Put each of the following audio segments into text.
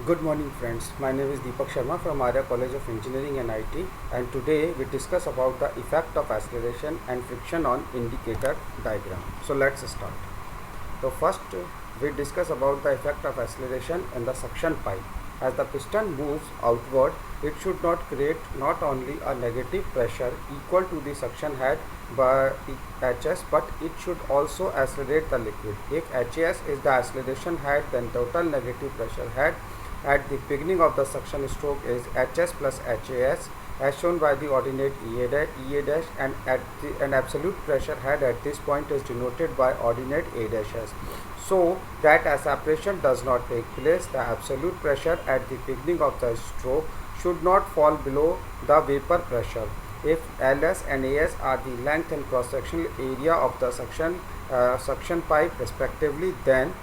Good morning friends, my name is Deepak Sharma from Arya College of Engineering and IT, and today we discuss about the effect of acceleration and friction on indicator diagram. So let's start. So first we discuss about the effect of acceleration in the suction pipe. As the piston moves outward, it should not create not only a negative pressure equal to the suction head by Hs, but it should also accelerate the liquid. If Has is the acceleration head, then total negative pressure head at the beginning of the suction stroke is Hs plus Has as shown by the ordinate Ea dash, and an absolute pressure head at this point is denoted by ordinate A dash S. So that as separation does not take place, the absolute pressure at the beginning of the stroke should not fall below the vapor pressure. If Ls and As are the length and cross-sectional area of the suction pipe respectively, then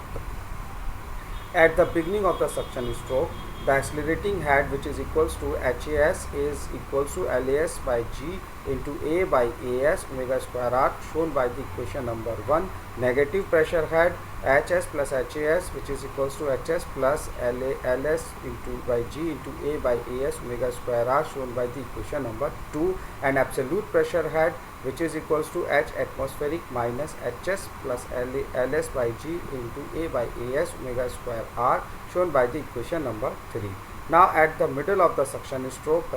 at the beginning of the suction stroke, the accelerating head, which is equals to Has, is equals to Las by G into A by As omega square r, shown by the equation number 1. Negative pressure head Hs plus Has, which is equals to Hs plus Ls into by G into A by As omega square r, shown by the equation number 2. And absolute pressure head, which is equals to H atmospheric minus Hs plus Ls by G into A by As omega square r, shown by the equation number 3. Now at the middle of the suction stroke, the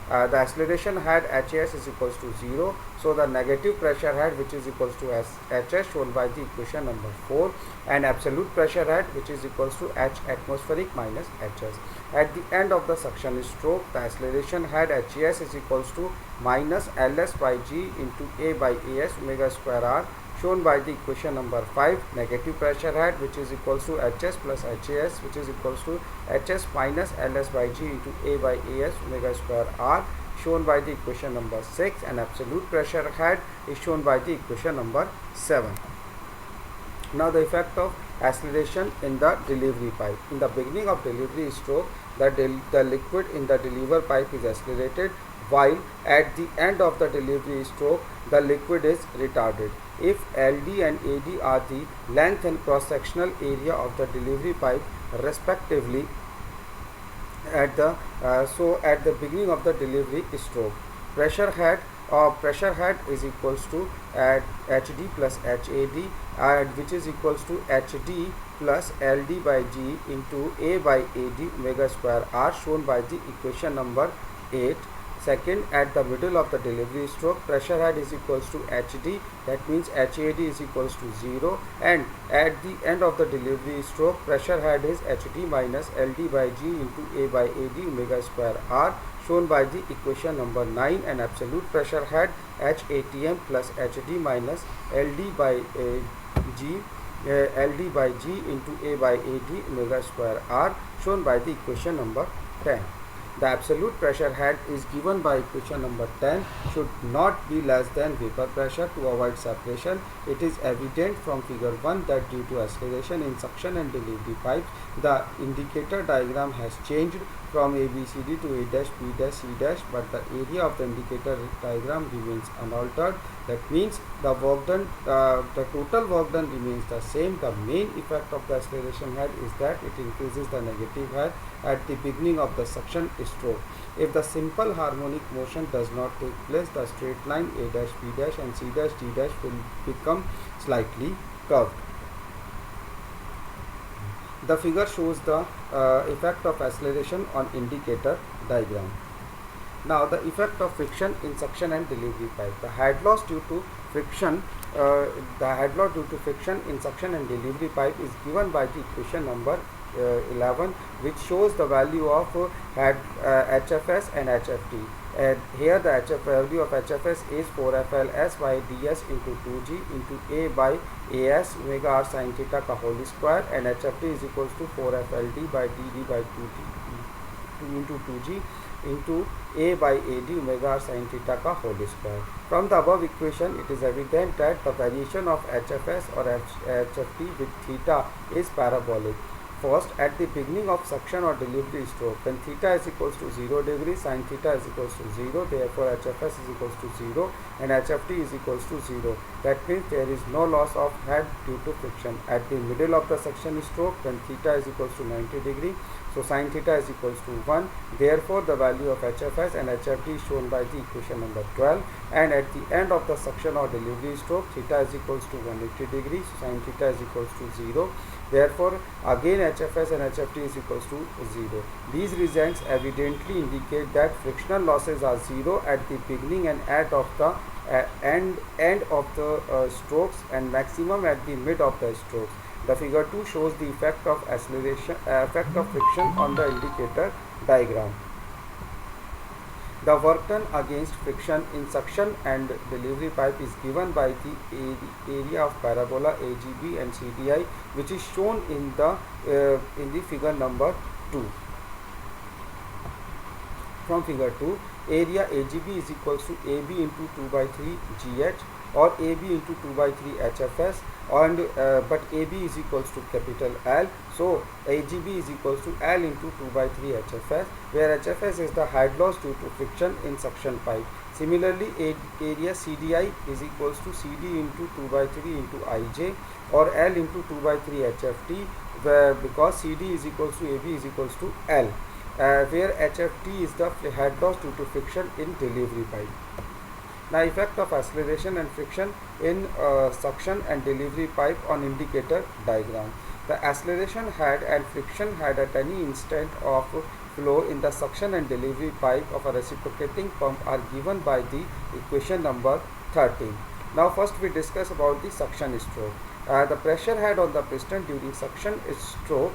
acceleration head Has is equals to 0. So the negative pressure head, which is equals to Hs, shown by the equation number 4, and absolute pressure head, which is equals to H atmospheric minus Hs. At the end of the suction stroke, the acceleration head Has is equals to minus Ls by G into A by As omega square r, shown by the equation number 5. Negative pressure head, which is equals to Hs plus Has, which is equals to Hs minus Ls by G into A by As omega square r, shown by the equation number 6, and absolute pressure head is shown by the equation number 7. Now the effect of acceleration in the delivery pipe. In the beginning of delivery stroke, the liquid in the deliver pipe is accelerated, while at the end of the delivery stroke, the liquid is retarded. If LD and AD are the length and cross-sectional area of the delivery pipe respectively, at the beginning of the delivery stroke, pressure head is equals to Hd plus Had, which is equals to Hd plus Ld by G into A by Ad omega square r, shown by the equation number 8. Second, at the middle of the delivery stroke, pressure head is equals to Hd, that means Had is equals to 0, and at the end of the delivery stroke, pressure head is Hd minus Ld by G into A by Ad omega square r, shown by the equation number 9, and absolute pressure head Hatm plus Hd minus Ld by G into A by Ad omega square r, shown by the equation number 10. The absolute pressure head is given by equation number 10 should not be less than vapor pressure to avoid separation. It is evident from figure 1 that due to acceleration in suction and delivery pipes, the indicator diagram has changed from ABCD to A dash, B dash, C dash, but the area of the indicator diagram remains unaltered. That means the total work done remains the same. The main effect of the acceleration head is that it increases the negative head at the beginning of the suction stroke. If the simple harmonic motion does not take place, the straight line A dash, B dash and C dash, D dash will become slightly curved. The figure shows the effect of acceleration on indicator diagram. Now the effect of friction in suction and delivery pipe. The head loss due to friction in suction and delivery pipe is given by the equation number 11, which shows the value of HFS and HFT. And here the value of HFS is 4FLS by ds into 2g into A by As omega r sin theta ka whole square, and HFT is equals to 4FLD by dd by 2 into 2g into A by Ad omega r sin theta ka whole square. From the above equation, it is evident that the variation of HFS or HFT with theta is parabolic. First, at the beginning of suction or delivery stroke, when theta is equals to 0 degree, sin theta is equals to 0, therefore HFS is equals to 0 and HFT is equals to 0. That means there is no loss of head due to friction. At the middle of the suction stroke, when theta is equals to 90 degree, so sin theta is equals to 1. Therefore, the value of HFS and HFD is shown by the equation number 12. And at the end of the suction or delivery stroke, theta is equals to 180 degrees, so sin theta is equals to 0. Therefore, again HFS and HFD is equals to 0. These results evidently indicate that frictional losses are 0 at the beginning and end of the end of the strokes, and maximum at the mid of the strokes. The figure 2 shows the effect of acceleration, effect of friction on the indicator diagram. The work done against friction in suction and delivery pipe is given by the area of parabola AGB and CDI, which is shown in the figure number 2. From figure 2, area AGB is equals to AB into 2 by 3 GH or AB into 2 by 3 HFS, and but AB is equals to capital L, so AGB is equals to L into 2 by 3 HFS, where HFS is the head loss due to friction in suction pipe. Similarly, area CDI is equals to CD into 2 by 3 into IJ or L into 2 by 3 HFT, where because CD is equals to AB is equals to L, where HFT is the head loss due to friction in delivery pipe. Now, effect of acceleration and friction in suction and delivery pipe on indicator diagram. The acceleration head and friction head at any instant of flow in the suction and delivery pipe of a reciprocating pump are given by the equation number 13. Now, first we discuss about the suction stroke. The pressure head on the piston during suction stroke,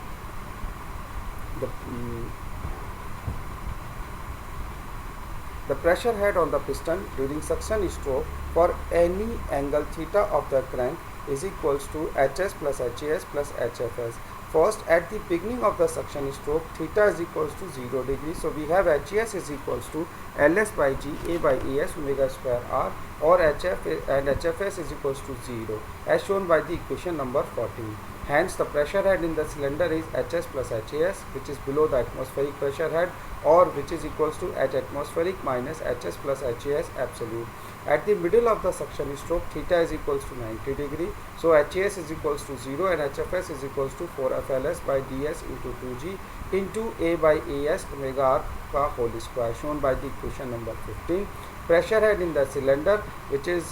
the pressure head on the piston during suction stroke for any angle theta of the crank is equals to HS plus HAS plus HFS. First, at the beginning of the suction stroke, theta is equals to 0 degrees. So, we have HAS is equals to LS by G A by AS omega square R, or HF and HFS is equals to 0 as shown by the equation number 14. Hence, the pressure head in the cylinder is HS plus HAS, which is below the atmospheric pressure head, or which is equals to H atmospheric minus HS plus HAS absolute. At the middle of the suction stroke, theta is equals to 90 degree. So, HAS is equals to 0 and HFS is equals to 4FLS by DS into 2G into A by AS omega R का whole square, shown by the equation number 15. Pressure head in the cylinder, which is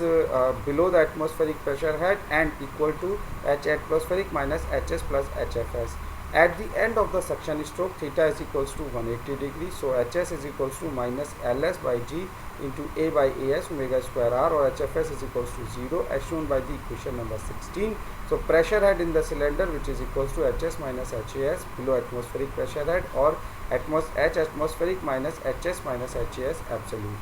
below the atmospheric pressure head and equal to H atmospheric minus HS plus HFS. At the end of the suction stroke, theta is equals to 180 degrees. So, HS is equals to minus LS by G into A by AS omega square R, or HFS is equals to 0 as shown by the equation number 16. So, pressure head in the cylinder, which is equals to HS minus HAS below atmospheric pressure head, or H atmospheric minus HS minus HAS absolute.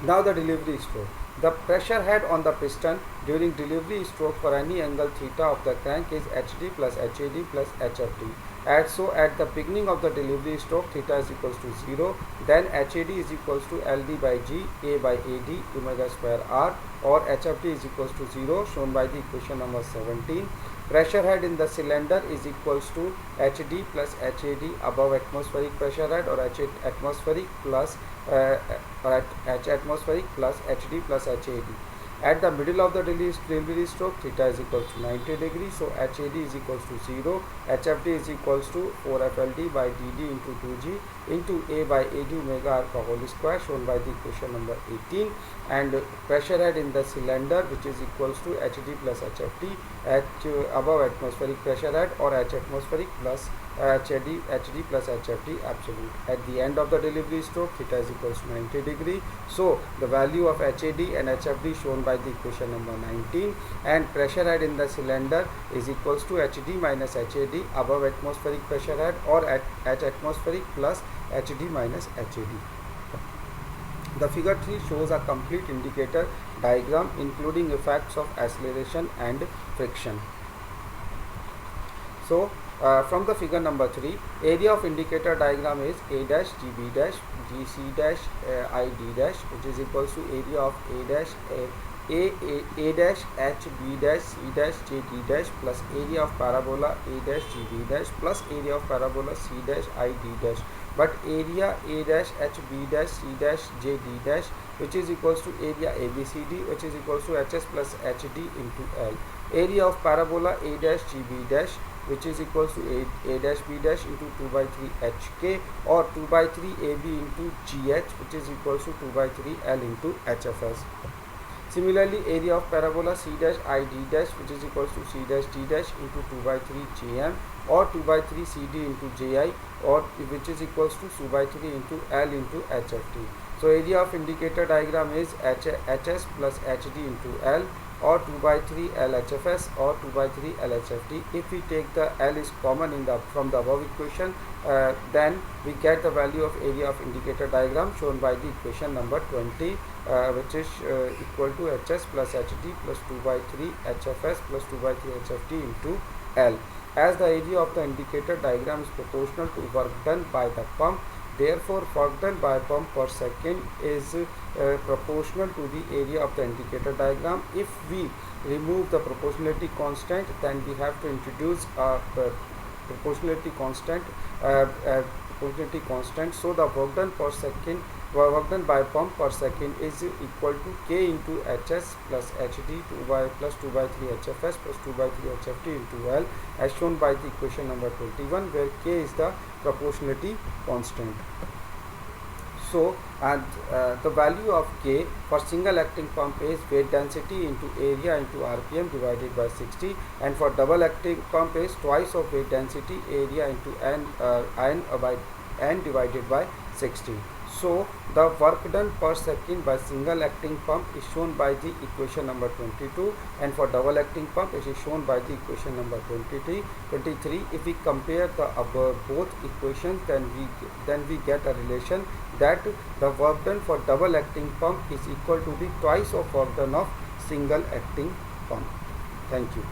Now, the delivery stroke. The pressure head on the piston during delivery stroke for any angle theta of the crank is HD plus HAD plus HFD. So, at the beginning of the delivery stroke, theta is equals to 0, then HAD is equals to LD by G A by AD omega square R, or HFD is equals to 0 shown by the equation number 17. Pressure head in the cylinder is equals to HD plus HAD above atmospheric pressure head, or H atmospheric plus H atmospheric plus HD plus HAD. At the middle of the delivery stroke, theta is equals to 90 degrees. So, HAD is equals to 0, HFD is equals to 4FLD by DD into 2G into A by AD omega R का whole square, shown by the equation number 18. And pressure head in the cylinder, which is equals to HD plus HFD above atmospheric pressure head, or H atmospheric plus HD plus HFD absolute. At the end of the delivery stroke, theta is equals to 90 degree. So, the value of HAD and HFD shown by the equation number 19, and pressure head in the cylinder is equals to HD minus HAD above atmospheric pressure head, or at H atmospheric plus HD minus HAD. The figure 3 shows a complete indicator diagram including effects of acceleration and friction. So, from the figure number 3, area of indicator diagram is A dash GB dash GC dash ID dash, which is equals to area of A dash A dash H B dash C dash J D dash plus area of parabola A dash GB dash plus area of parabola C dash I D dash. but area A dash H B dash C dash J D dash, which is equals to area ABCD, which is equals to HS plus HD into L. Area of parabola A dash GB dash, which is equals to A dash B dash into 2 by 3 HK, or 2 by 3 AB into GH, which is equals to 2 by 3 L into HFS. Similarly, area of parabola C dash ID dash, which is equals to C dash D dash into 2 by 3 JM, or 2 by 3 CD into JI, or which is equals to 2 by 3 into L into HFT. So area of indicator diagram is HS plus HD into L, or 2 by 3 LHFS, or 2 by 3 LHFT. If we take the L is common from the above equation, then we get the value of area of indicator diagram shown by the equation number 20, which is equal to HS plus HD plus 2 by 3 HFS plus 2 by 3 HFT into L. As the area of the indicator diagram is proportional to work done by the pump, therefore work done by pump per second is proportional to the area of the indicator diagram. If we remove the proportionality constant, then we have to introduce a proportionality constant. So the work done per second, work done by pump per second is equal to K into HS plus HD plus 2 by 3 HFS plus 2 by 3 HFT into L, as shown by the equation number 21, where K is the proportionality constant. So, the value of K for single acting pump is weight density into area into RPM divided by 60, and for double acting pump is twice of weight density area into N divided by 60. So the work done per second by single acting pump is shown by the equation number 22, and for double acting pump it is shown by the equation number 23. If we compare the above both equations, then we get a relation that the work done for double acting pump is equal to the twice of work done of single acting pump. Thank you.